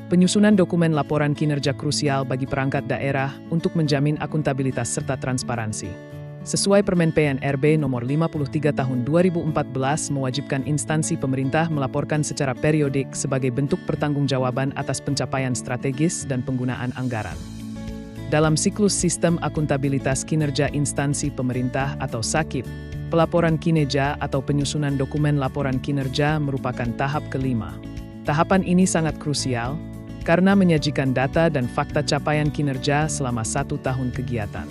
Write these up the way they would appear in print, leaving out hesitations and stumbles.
Penyusunan dokumen laporan kinerja krusial bagi perangkat daerah untuk menjamin akuntabilitas serta transparansi. Sesuai Permen PNRB Nomor 53 Tahun 2014 mewajibkan instansi pemerintah melaporkan secara periodik sebagai bentuk pertanggungjawaban atas pencapaian strategis dan penggunaan anggaran. Dalam siklus Sistem Akuntabilitas Kinerja Instansi Pemerintah atau SAKIP, pelaporan kinerja atau penyusunan dokumen laporan kinerja merupakan tahap kelima. Tahapan ini sangat krusial karena menyajikan data dan fakta capaian kinerja selama 1 tahun kegiatan.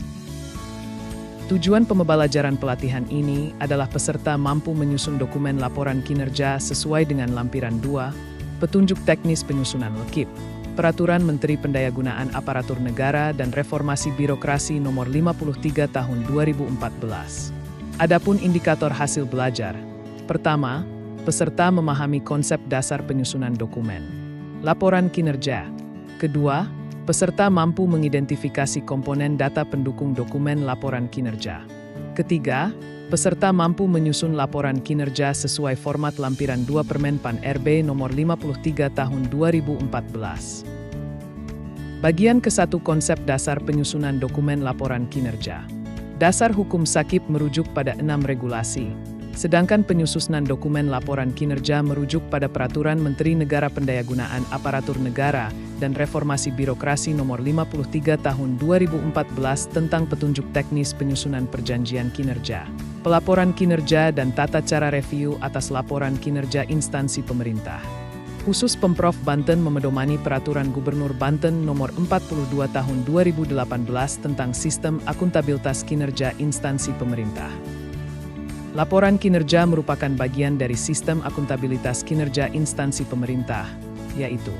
Tujuan pembelajaran pelatihan ini adalah peserta mampu menyusun dokumen laporan kinerja sesuai dengan lampiran 2, petunjuk teknis penyusunan LKIP, Peraturan Menteri Pendayagunaan Aparatur Negara dan Reformasi Birokrasi Nomor 53 Tahun 2014. Adapun indikator hasil belajar. Pertama, peserta memahami konsep dasar penyusunan dokumen laporan kinerja. Kedua, peserta mampu mengidentifikasi komponen data pendukung dokumen laporan kinerja. Ketiga, peserta mampu menyusun laporan kinerja sesuai format lampiran 2 Permen PAN-RB Nomor 53 Tahun 2014. Bagian ke-1 Konsep Dasar Penyusunan Dokumen Laporan Kinerja. Dasar hukum SAKIP merujuk pada 6 regulasi, sedangkan penyusunan dokumen laporan kinerja merujuk pada Peraturan Menteri Negara Pendayagunaan Aparatur Negara dan Reformasi Birokrasi Nomor 53 Tahun 2014 tentang petunjuk teknis penyusunan perjanjian kinerja, pelaporan kinerja dan tata cara review atas laporan kinerja instansi pemerintah. Khusus Pemprov Banten memedomani Peraturan Gubernur Banten Nomor 42 Tahun 2018 tentang Sistem Akuntabilitas Kinerja Instansi Pemerintah. Laporan kinerja merupakan bagian dari sistem akuntabilitas kinerja instansi pemerintah, yaitu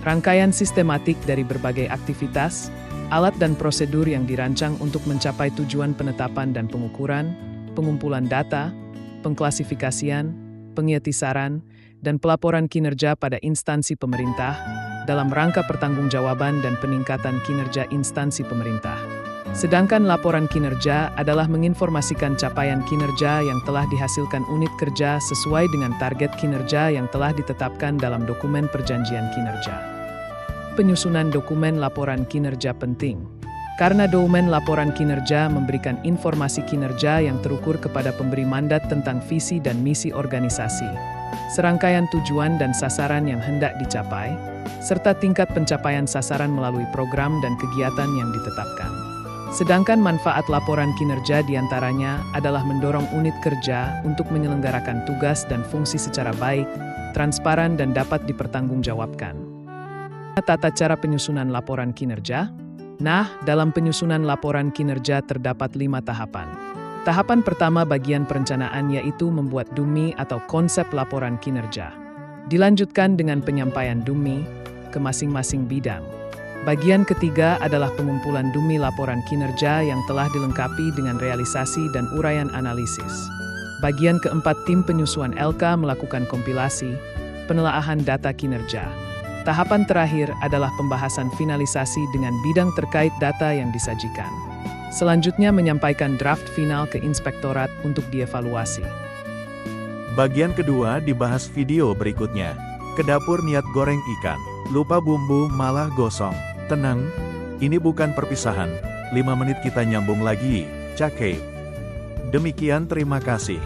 rangkaian sistematik dari berbagai aktivitas, alat dan prosedur yang dirancang untuk mencapai tujuan penetapan dan pengukuran, pengumpulan data, pengklasifikasian, pengetisaran, dan pelaporan kinerja pada instansi pemerintah dalam rangka pertanggungjawaban dan peningkatan kinerja instansi pemerintah. Sedangkan laporan kinerja adalah menginformasikan capaian kinerja yang telah dihasilkan unit kerja sesuai dengan target kinerja yang telah ditetapkan dalam dokumen perjanjian kinerja. Penyusunan dokumen laporan kinerja penting, karena dokumen laporan kinerja memberikan informasi kinerja yang terukur kepada pemberi mandat tentang visi dan misi organisasi, serangkaian tujuan dan sasaran yang hendak dicapai, serta tingkat pencapaian sasaran melalui program dan kegiatan yang ditetapkan. Sedangkan manfaat laporan kinerja diantaranya adalah mendorong unit kerja untuk menyelenggarakan tugas dan fungsi secara baik, transparan dan dapat dipertanggungjawabkan. Tata cara penyusunan laporan kinerja. Nah, dalam penyusunan laporan kinerja terdapat 5 tahapan. Tahapan pertama bagian perencanaan yaitu membuat DUMI atau konsep laporan kinerja. Dilanjutkan dengan penyampaian DUMI ke masing-masing bidang. Bagian ketiga adalah pengumpulan DUMI laporan kinerja yang telah dilengkapi dengan realisasi dan uraian analisis. Bagian keempat tim penyusuan LK melakukan kompilasi, penelaahan data kinerja. Tahapan terakhir adalah pembahasan finalisasi dengan bidang terkait data yang disajikan. Selanjutnya menyampaikan draft final ke inspektorat untuk dievaluasi. Bagian kedua dibahas video berikutnya. Ke dapur niat goreng ikan, lupa bumbu malah gosong. Tenang, ini bukan perpisahan. 5 menit kita nyambung lagi, cakep. Demikian terima kasih.